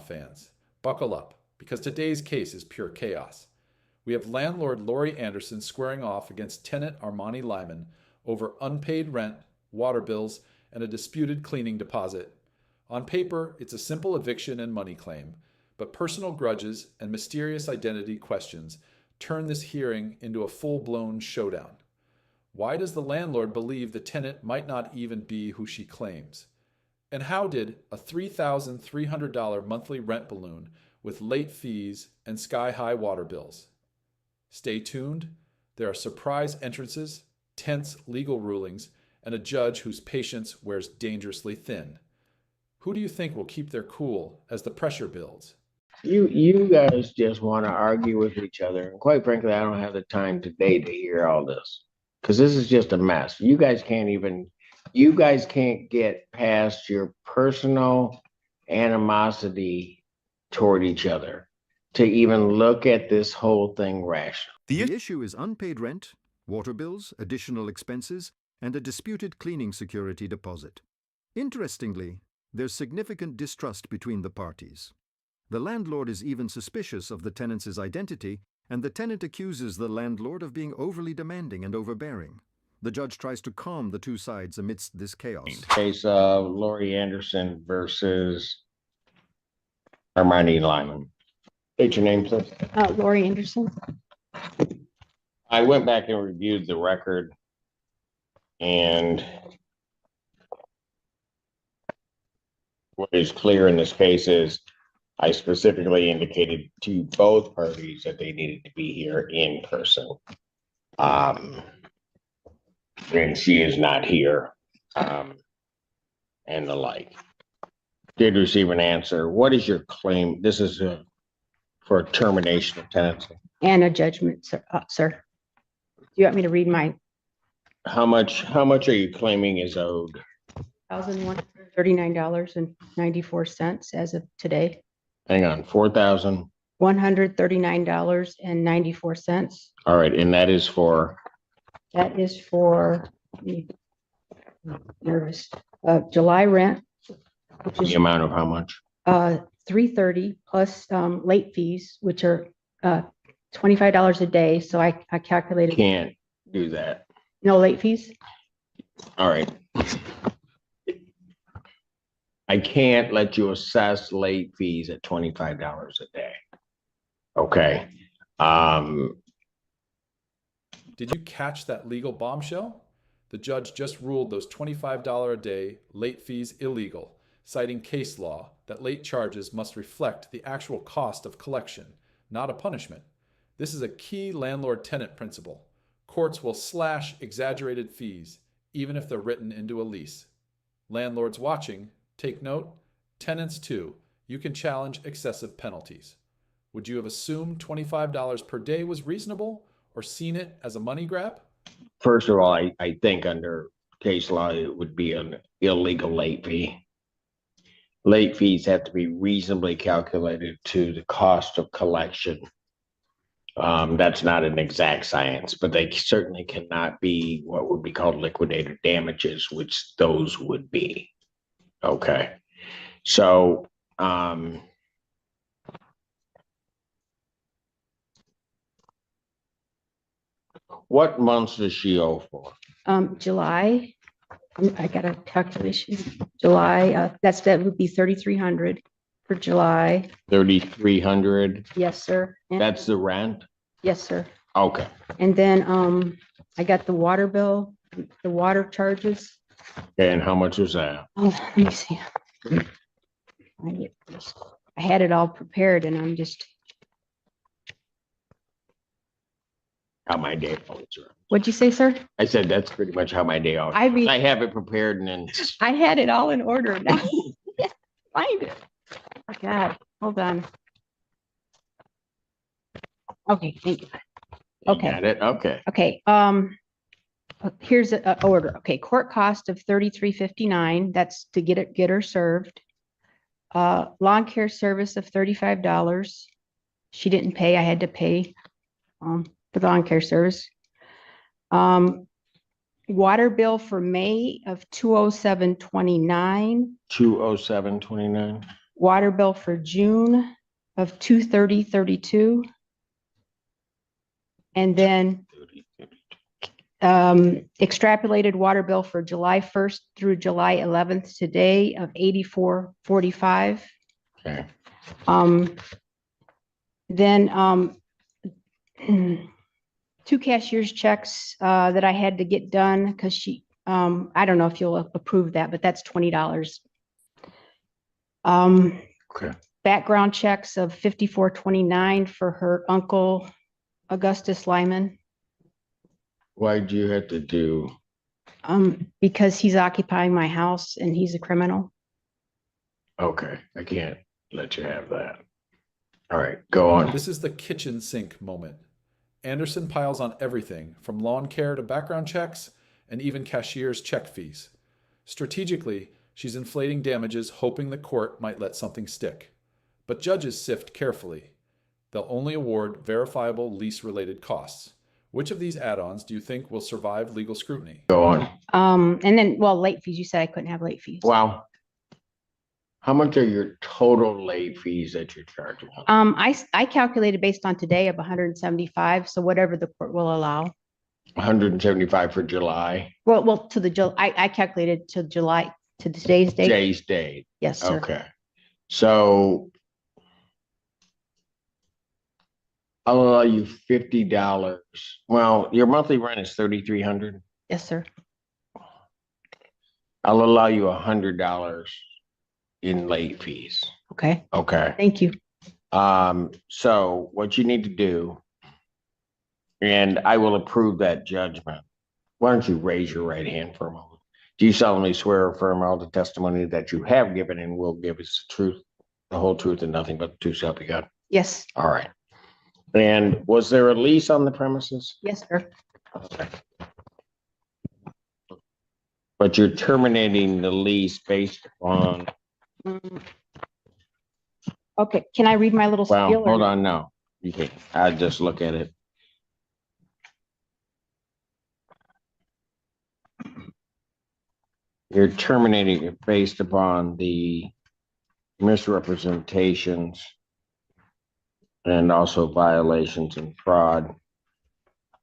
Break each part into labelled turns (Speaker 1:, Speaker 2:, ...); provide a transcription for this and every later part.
Speaker 1: fans. Buckle up, because today's case is pure chaos. We have landlord Lori Anderson squaring off against tenant Armani Lyman over unpaid rent, water bills, and a disputed cleaning deposit. On paper, it's a simple eviction and money claim, but personal grudges and mysterious identity questions turn this hearing into a full-blown showdown. Why does the landlord believe the tenant might not even be who she claims? And how did a $3,300 monthly rent balloon with late fees and sky-high water bills? Stay tuned. There are surprise entrances, tense legal rulings, and a judge whose patience wears dangerously thin. Who do you think will keep their cool as the pressure builds?
Speaker 2: You guys just want to argue with each other. And quite frankly, I don't have the time today to hear all this because this is just a mess. You guys can't get past your personal animosity toward each other to even look at this whole thing rationally.
Speaker 3: The issue is unpaid rent, water bills, additional expenses, and a disputed cleaning security deposit. Interestingly, there's significant distrust between the parties. The landlord is even suspicious of the tenant's identity, and the tenant accuses the landlord of being overly demanding and overbearing. The judge tries to calm the two sides amidst this chaos.
Speaker 2: Case of Lori Anderson versus Armani Lyman. State your name, please.
Speaker 4: Lori Anderson.
Speaker 2: I went back and reviewed the record, and what is clear in this case is I specifically indicated to both parties that they needed to be here in person. And she is not here, and the like. Did receive an answer. What is your claim? This is for termination of tenancy.
Speaker 4: And a judgment, sir. Do you want me to read my?
Speaker 2: How much are you claiming is owed?
Speaker 4: $1,139.94 as of today.
Speaker 2: Hang on, $4,000.
Speaker 4: $139.94.
Speaker 2: All right, and that is for?
Speaker 4: That is for nervous. July rent, which is
Speaker 2: The amount of how much?
Speaker 4: $330 plus late fees, which are $25 a day. So I calculated.
Speaker 2: Can't do that.
Speaker 4: No late fees.
Speaker 2: All right. I can't let you assess late fees at $25 a day. Okay.
Speaker 1: Did you catch that legal bombshell? The judge just ruled those $25 a day late fees illegal, citing case law that late charges must reflect the actual cost of collection, not a punishment. This is a key landlord-tenant principle. Courts will slash exaggerated fees, even if they're written into a lease. Landlords watching, take note. Tenants too, you can challenge excessive penalties. Would you have assumed $25 per day was reasonable or seen it as a money grab?
Speaker 2: First of all, I think under case law, it would be an illegal late fee. Late fees have to be reasonably calculated to the cost of collection. That's not an exact science, but they certainly cannot be what would be called liquidated damages, which those would be. Okay. So, what months does she owe for?
Speaker 4: July. I got a calculation. July. That would be $3,300 for July.
Speaker 2: 3,300.
Speaker 4: Yes, sir. And
Speaker 2: That's the rent.
Speaker 4: yes, sir.
Speaker 2: Okay.
Speaker 4: And then I got the water bill, the water charges.
Speaker 2: And how much was that?
Speaker 4: Oh, let me see. I had it all prepared and I'm just.
Speaker 2: How my day always runs.
Speaker 4: What'd you say, sir?
Speaker 2: I said that's pretty much how my day always. I have it prepared and then.
Speaker 4: I had it all in order now. Find it. Oh God, hold on. Okay, thank you. Okay.
Speaker 2: Got it. Okay.
Speaker 4: Okay. Here's a order. Okay, court cost of $33.59. That's to get her served. Lawn care service of $35. She didn't pay. I had to pay for the lawn care service. Water bill for May of $207.29.
Speaker 2: $207.29.
Speaker 4: water bill for June of $230.32. And then extrapolated water bill for July 1st through July 11th today of $84.45.
Speaker 2: Okay.
Speaker 4: Then two cashier's checks that I had to get done because I don't know if you'll approve that, but that's $20.
Speaker 2: Okay.
Speaker 4: Background checks of $54.29 for her uncle, Augustus Lyman,
Speaker 2: Why'd you have to do?
Speaker 4: because he's occupying my house and he's a criminal.
Speaker 2: Okay, I can't let you have that. All right, go on.
Speaker 1: This is the kitchen sink moment. Anderson piles on everything from lawn care to background checks and even cashier's check fees. Strategically, she's inflating damages, hoping the court might let something stick. But judges sift carefully. They'll only award verifiable lease-related costs. Which of these add-ons do you think will survive legal scrutiny?
Speaker 2: Go on.
Speaker 4: And then, well, late fees. You said I couldn't have late fees.
Speaker 2: Wow. How much are your total late fees that you're charging?
Speaker 4: I calculated based on today of 175. So whatever the court will allow.
Speaker 2: 175 for July.
Speaker 4: Well, I calculated to July, to today's date.
Speaker 2: Today's date.
Speaker 4: Yes, sir.
Speaker 2: Okay. So I'll allow you $50. Well, your monthly rent is $3,300.
Speaker 4: Yes, sir.
Speaker 2: I'll allow you $100 in late fees.
Speaker 4: Okay.
Speaker 2: Okay.
Speaker 4: Thank you.
Speaker 2: So what you need to do, and I will approve that judgment. Why don't you raise your right hand for a moment? Do you solemnly swear or affirm all the testimony that you have given and will give us the truth, the whole truth, and nothing but the truth, so help you God?
Speaker 4: Yes.
Speaker 2: All right. And was there a lease on the premises?
Speaker 4: Yes, sir.
Speaker 2: Okay. But you're terminating the lease based on,
Speaker 4: Okay. Can I read my little
Speaker 2: well,
Speaker 4: spiel?
Speaker 2: hold on, no. You can't. I just look at it. You're terminating it based upon the misrepresentations and also violations and fraud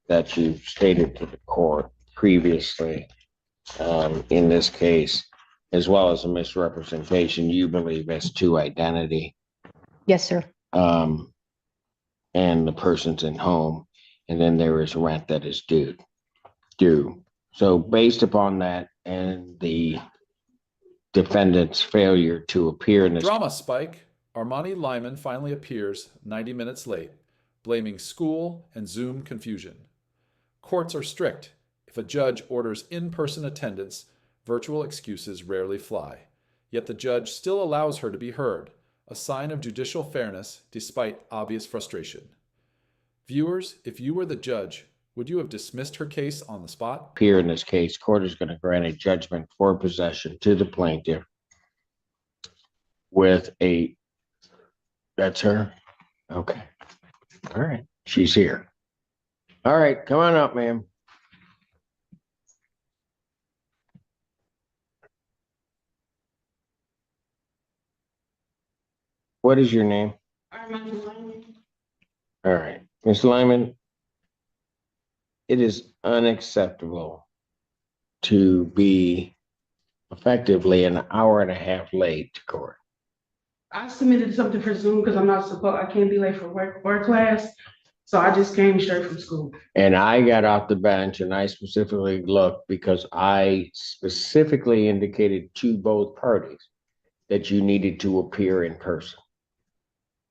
Speaker 2: that you've stated to the court previously, in this case, as well as a misrepresentation you believe as to identity,
Speaker 4: Yes, sir.
Speaker 2: and the person's in home, and then there is rent that is due. So based upon that and the defendant's failure to appear in this.
Speaker 1: Drama spike. Armani Lyman finally appears 90 minutes late, blaming school and Zoom confusion. Courts are strict. If a judge orders in-person attendance, virtual excuses rarely fly. Yet the judge still allows her to be heard, a sign of judicial fairness despite obvious frustration. Viewers, if you were the judge, would you have dismissed her case on the spot?
Speaker 2: Here in this case, court is going to grant a judgment for possession to the plaintiff with a, that's her? Okay. All right. She's here. All right. Come on up, ma'am. What is your name? All right. Ms. Lyman, it is unacceptable to be effectively an hour and a half late to court.
Speaker 5: I submitted something for Zoom because I can't be late for work class. So I just came straight from school.
Speaker 2: And I got off the bench and I specifically looked because I specifically indicated to both parties that you needed to appear in person.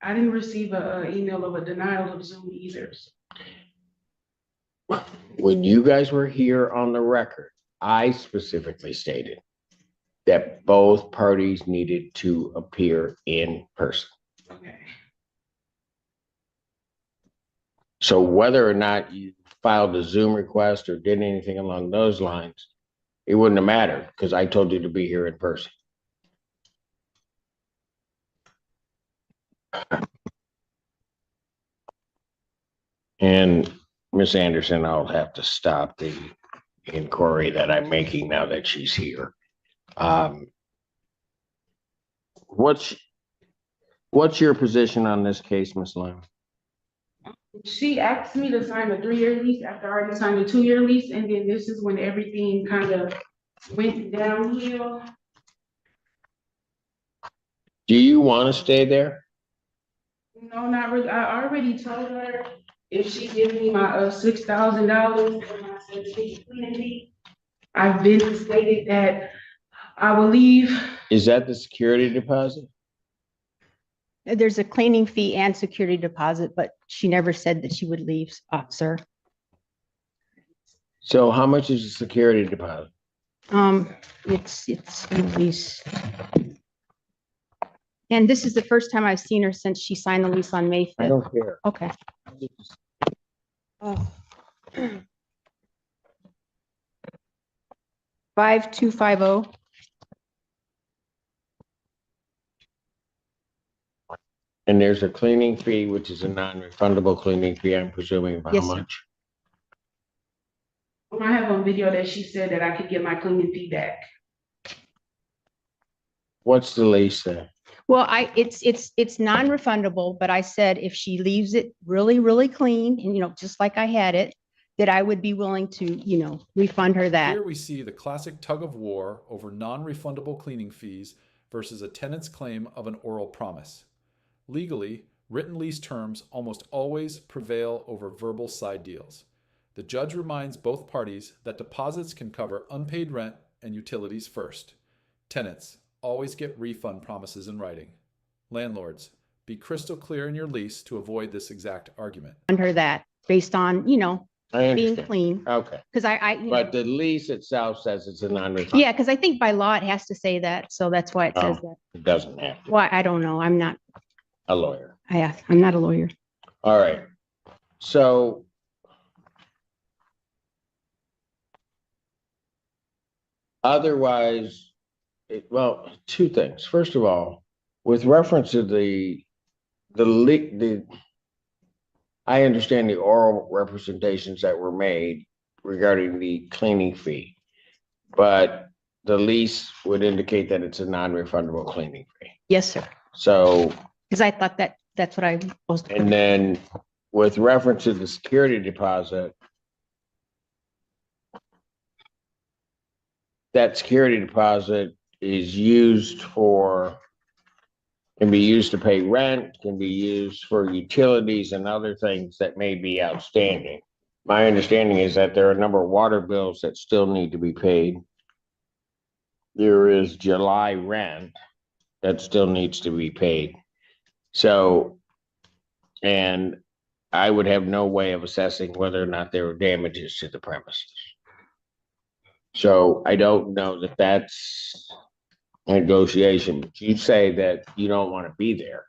Speaker 5: I didn't receive an email of a denial of Zoom either.
Speaker 2: When you guys were here on the record, I specifically stated that both parties needed to appear in person.
Speaker 5: Okay.
Speaker 2: So whether or not you filed a Zoom request or did anything along those lines, it wouldn't have mattered because I told you to be here in person. And Miss Anderson, I'll have to stop the inquiry that I'm making now that she's here. What's your position on this case, Ms. Lyman?
Speaker 5: She asked me to sign a 3-year lease after I already signed a 2-year lease, and then this is when everything kind of went downhill.
Speaker 2: Do you want to stay there?
Speaker 5: No, not really. I already told her if she gives me my $6,000 and I said she's cleaning me, I've been stated that I will leave.
Speaker 2: Is that the security deposit?
Speaker 4: There's a cleaning fee and security deposit, but she never said that she would leave, sir.
Speaker 2: So how much is the security deposit?
Speaker 4: It's in the lease. And this is the first time I've seen her since she signed the lease on May 5th.
Speaker 2: I don't care.
Speaker 4: Okay. Oh. 5250.
Speaker 2: And there's a cleaning fee, which is a non-refundable cleaning fee, I'm presuming, of how
Speaker 4: Yes, sir.
Speaker 2: much?
Speaker 5: I have on video that she said that I could get my cleaning fee back.
Speaker 2: What's the lease then?
Speaker 4: Well, it's non-refundable, but I said if she leaves it really, really clean and, just like I had it, that I would be willing to, refund her that.
Speaker 1: Here we see the classic tug of war over non-refundable cleaning fees versus a tenant's claim of an oral promise. Legally, written lease terms almost always prevail over verbal side deals. The judge reminds both parties that deposits can cover unpaid rent and utilities first. Tenants always get refund promises in writing. Landlords, be crystal clear in your lease to avoid this exact argument.
Speaker 4: Refund her that based on,
Speaker 2: I
Speaker 4: being
Speaker 2: understand.
Speaker 4: clean.
Speaker 2: Okay,
Speaker 4: Because
Speaker 2: but the lease itself says it's a non-refundable.
Speaker 4: yeah, because I think by law it has to say that. So that's why it says that.
Speaker 2: It doesn't have to.
Speaker 4: Why, I don't know. I'm not
Speaker 2: A lawyer.
Speaker 4: I'm not a lawyer.
Speaker 2: All right. So otherwise, well, two things. First of all, with reference to I understand the oral representations that were made regarding the cleaning fee, but the lease would indicate that it's a non-refundable cleaning fee.
Speaker 4: Yes, sir.
Speaker 2: So,
Speaker 4: Because I thought that's what I was supposed to.
Speaker 2: and then with reference to the security deposit, that security deposit is can be used to pay rent, can be used for utilities and other things that may be outstanding. My understanding is that there are a number of water bills that still need to be paid. There is July rent that still needs to be paid. So, and I would have no way of assessing whether or not there were damages to the premises. So I don't know that that's a negotiation. But you say that you don't want to be there.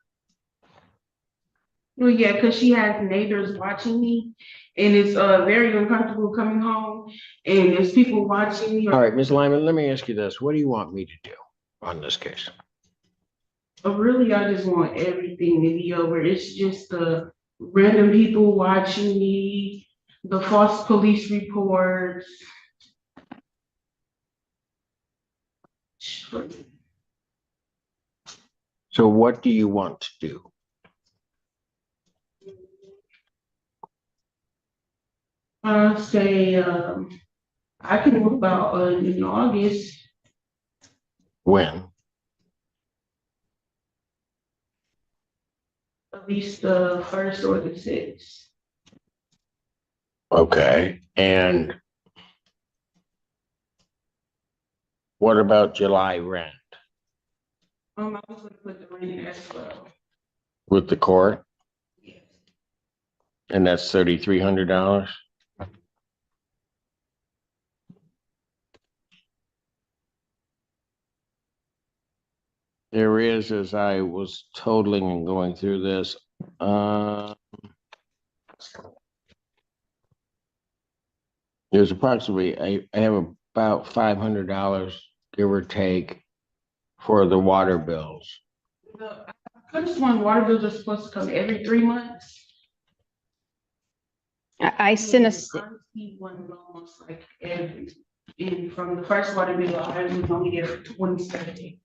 Speaker 5: Well, yeah, because she has neighbors watching me, and it's very uncomfortable coming home, and there's people watching me.
Speaker 2: All right, Ms. Lyman, let me ask you this. What do you want me to do on this case?
Speaker 5: Really, I just want everything to be over. It's just the random people watching me, the false police reports.
Speaker 2: So what do you want to do?
Speaker 5: Say, I can move out in August.
Speaker 2: When?
Speaker 5: At least the 1st or the 6th.
Speaker 2: Okay, and what about July rent
Speaker 5: I was gonna put the rent in as well.
Speaker 2: with the court?
Speaker 5: Yes.
Speaker 2: And that's $3,300? There is, as I was totaling and going through this, there's approximately, I have about $500, give or take, for the water bills.
Speaker 5: I just want water bills are supposed to come every 3 months.
Speaker 4: I sent a,
Speaker 5: Honestly, one almost like every, and from the first water bill, I was only there for 27 days.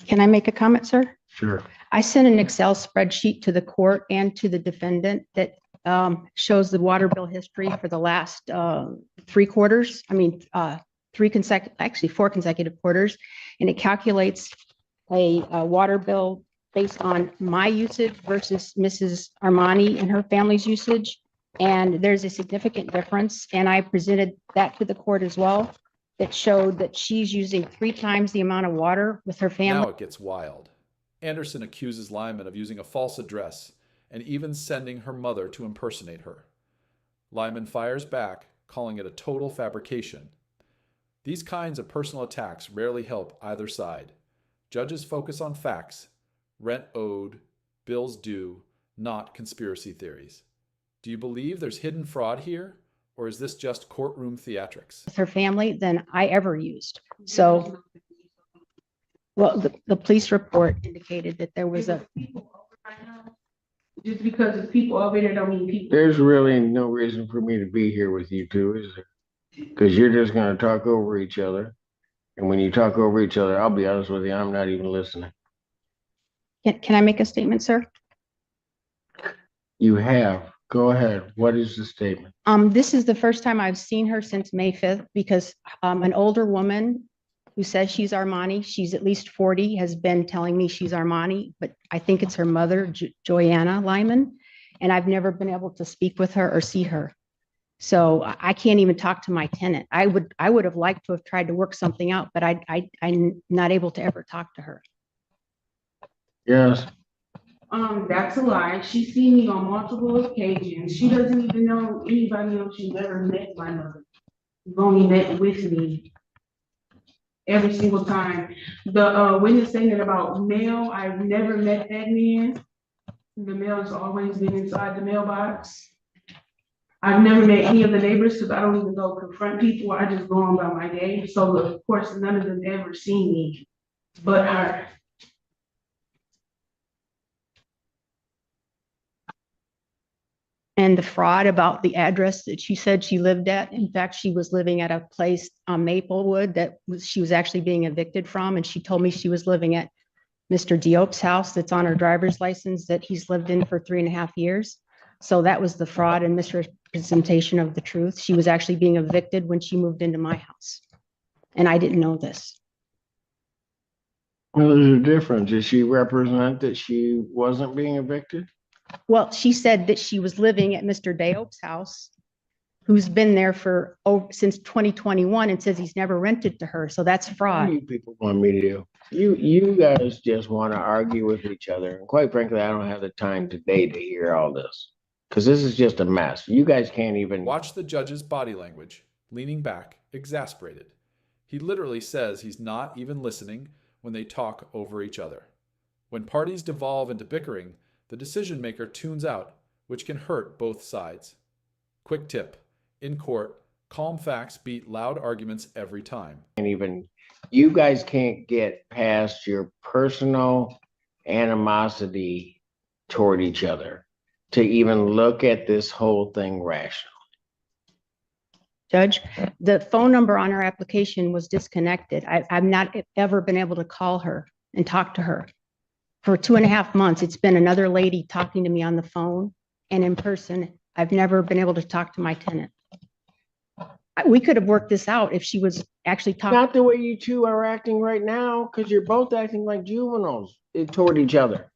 Speaker 4: Can I make a comment, sir?
Speaker 2: Sure.
Speaker 4: I sent an Excel spreadsheet to the court and to the defendant that shows the water bill history for the last 3 quarters. I mean, 4 consecutive quarters. And it calculates a water bill based on my usage versus Mrs. Armani and her family's usage. And there's a significant difference. And I presented that to the court as well. That showed that she's using 3 times the amount of water with her family.
Speaker 1: Now it gets wild. Anderson accuses Lyman of using a false address and even sending her mother to impersonate her. Lyman fires back, calling it a total fabrication. These kinds of personal attacks rarely help either side. Judges focus on facts, rent owed, bills due, not conspiracy theories. Do you believe there's hidden fraud here, or is this just courtroom theatrics?
Speaker 4: With her family than I ever used. So, well, the police report indicated that there was a,
Speaker 5: Just because it's people over there don't mean people.
Speaker 2: There's really no reason for me to be here with you two, is there? Because you're just gonna talk over each other. And when you talk over each other, I'll be honest with you, I'm not even listening.
Speaker 4: can I make a statement, sir?
Speaker 2: You have. Go ahead. What is the statement?
Speaker 4: This is the first time I've seen her since May 5th because an older woman who says she's Armani, she's at least 40, has been telling me she's Armani, but I think it's her mother, Joanna Lyman, and I've never been able to speak with her or see her. So I can't even talk to my tenant. I would have liked to have tried to work something out, but I'm not able to ever talk to her.
Speaker 2: Yes.
Speaker 5: That's a lie. She's seen me on multiple occasions. She doesn't even know anybody else she's ever met my mother. She's only met with me every single time. The witness statement about mail, I've never met that man. The mail has always been inside the mailbox. I've never met any of the neighbors because I don't even go confront people. I just go on about my day. So of course, none of them ever seen me, but her.
Speaker 4: And the fraud about the address that she said she lived at. In fact, she was living at a place on Maplewood that she was actually being evicted from. And she told me she was living at Mr. Diop's house that's on her driver's license that he's lived in for 3.5 years. So that was the fraud and misrepresentation of the truth. She was actually being evicted when she moved into my house. And I didn't know this.
Speaker 2: Well, there's a difference. Does she represent that she wasn't being evicted?
Speaker 4: Well, she said that she was living at Mr. Diop's house, who's been there for since 2021 and says he's never rented to her. So that's
Speaker 2: What
Speaker 4: fraud.
Speaker 2: do you people want me to do? You guys just want to argue with each other. And quite frankly, I don't have the time today to hear all this. Because this is just a mess. You guys can't even.
Speaker 1: Watch the judge's body language, leaning back, exasperated. He literally says he's not even listening when they talk over each other. When parties devolve into bickering, the decision maker tunes out, which can hurt both sides. Quick tip: in court, calm facts beat loud arguments every time.
Speaker 2: And even you guys can't get past your personal animosity toward each other to even look at this whole thing rationally.
Speaker 4: Judge, the phone number on her application was disconnected. I've not ever been able to call her and talk to her. For 2.5 months, it's been another lady talking to me on the phone and in person. I've never been able to talk to my tenant. We could have worked this out if she was actually talking.
Speaker 2: Not the way you two are acting right now, because you're both acting like juveniles toward each other.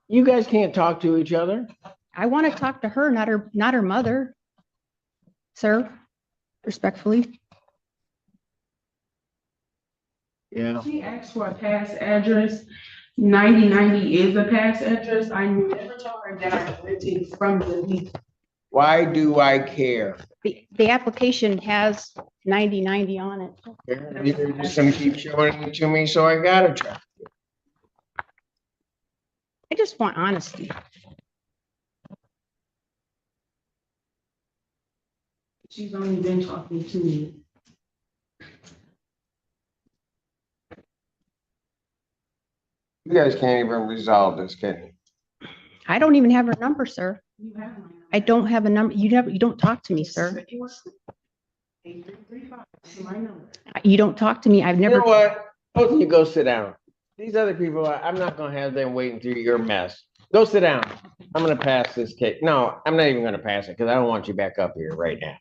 Speaker 2: You guys can't talk to each other.
Speaker 4: I want to talk to her, not her mother. Sir, respectfully.
Speaker 2: Yeah.
Speaker 5: She asked for a past address. 9090 is a past address. I never told her that I rented from the lease.
Speaker 2: Why do I care?
Speaker 4: The application has 9090 on it.
Speaker 2: You're just gonna keep showing it to me, so I gotta try.
Speaker 4: I just want honesty.
Speaker 5: She's only been talking to me.
Speaker 2: You guys can't even resolve this, can you?
Speaker 4: I don't even have her number, sir.
Speaker 5: You have my number.
Speaker 4: I don't have a number. You don't talk to me, sir.
Speaker 5: 8335 is my number.
Speaker 4: You don't talk to me. I've
Speaker 2: You
Speaker 4: never.
Speaker 2: know what? Both of you go sit down. These other people, I'm not gonna have them waiting through your mess. Go sit down. I'm gonna pass this case. No, I'm not even gonna pass it because I don't want you back up here right now.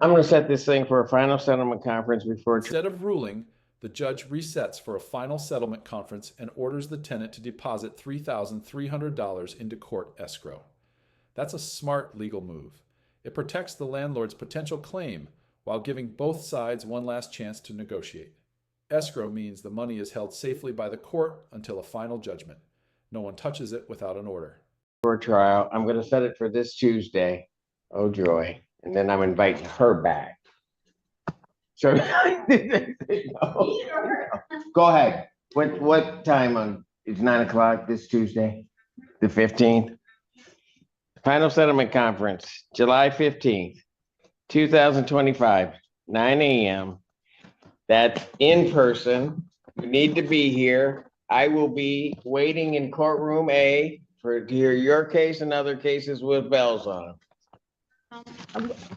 Speaker 2: I'm gonna set this thing for a final settlement conference before.
Speaker 1: Instead of ruling, the judge resets for a final settlement conference and orders the tenant to deposit $3,300 into court escrow. That's a smart legal move. It protects the landlord's potential claim while giving both sides one last chance to negotiate. Escrow means the money is held safely by the court until a final judgment. No one touches it without an order.
Speaker 2: For trial, I'm gonna set it for this Tuesday. Oh joy. And then I'm inviting her back. So go ahead. What time on, it's 9 o'clock this Tuesday, the 15th? Final settlement conference, July 15th, 2025, 9 a.m. That's in person. You need to be here. I will be waiting in courtroom A to hear your case and other cases with bells on.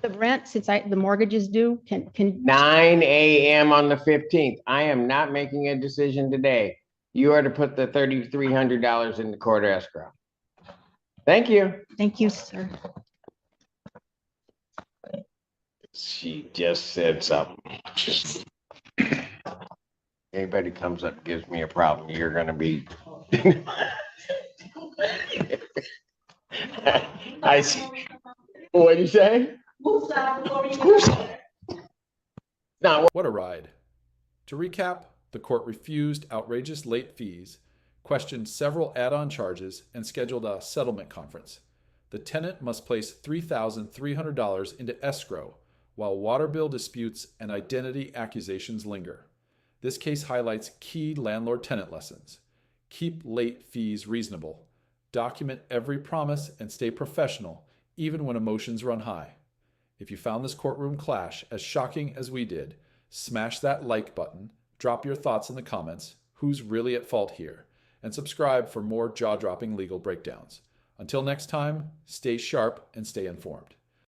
Speaker 4: The rent, since the mortgage is due, can
Speaker 2: 9 a.m. on the 15th. I am not making a decision today. You are to put the $3,300 in the court escrow. Thank you.
Speaker 4: thank you, sir.
Speaker 2: She just said something. Anybody comes up and gives me a problem, you're gonna be. I see. What'd you say? No.
Speaker 1: What a ride. To recap, the court refused outrageous late fees, questioned several add-on charges, and scheduled a settlement conference. The tenant must place $3,300 into escrow while water bill disputes and identity accusations linger. This case highlights key landlord-tenant lessons. Keep late fees reasonable. Document every promise and stay professional, even when emotions run high. If you found this courtroom clash as shocking as we did, smash that like button, drop your thoughts in the comments, who's really at fault here, and subscribe for more jaw-dropping legal breakdowns. Until next time, stay sharp and stay informed.